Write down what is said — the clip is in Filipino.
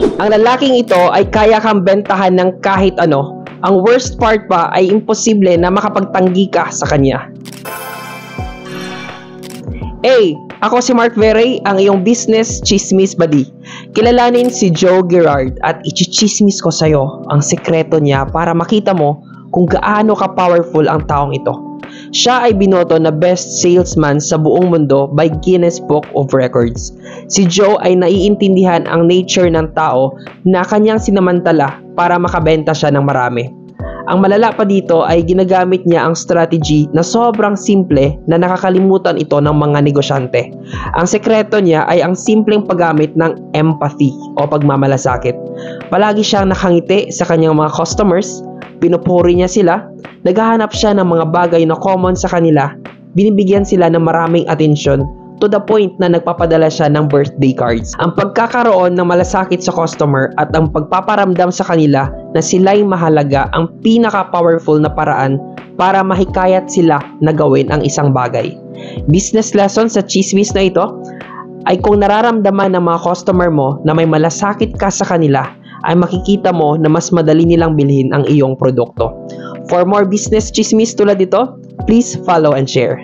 Ang lalaking ito ay kaya kang bentahan ng kahit ano. Ang worst part pa ay imposible na makapagtanggi ka sa kanya. Hey, ako si Mark Verey, ang iyong business chismis buddy. Kilalanin si Joe Girard at ichichismis ko sa'yo ang sekreto niya para makita mo kung gaano ka-powerful ang taong ito. Siya ay binoto na best salesman sa buong mundo by Guinness Book of Records. Si Joe ay naiintindihan ang nature ng tao na kanyang sinamantala para makabenta siya ng marami. Ang malala pa dito ay ginagamit niya ang strategy na sobrang simple na nakakalimutan ito ng mga negosyante. Ang sekreto niya ay ang simpleng paggamit ng empathy o pagmamalasakit. Palagi siyang nakangiti sa kanyang mga customers, pinupuri niya sila, naghahanap siya ng mga bagay na common sa kanila, binibigyan sila ng maraming atensyon to the point na nagpapadala siya ng birthday cards. Ang pagkakaroon ng malasakit sa customer at ang pagpaparamdam sa kanila na sila'y mahalaga ang pinaka-powerful na paraan para mahikayat sila na gawin ang isang bagay. Business lesson sa chismis na ito ay kung nararamdaman ng mga customer mo na may malasakit ka sa kanila, ay makikita mo na mas madali nilang bilhin ang iyong produkto. For more business chismis tulad ito, please follow and share.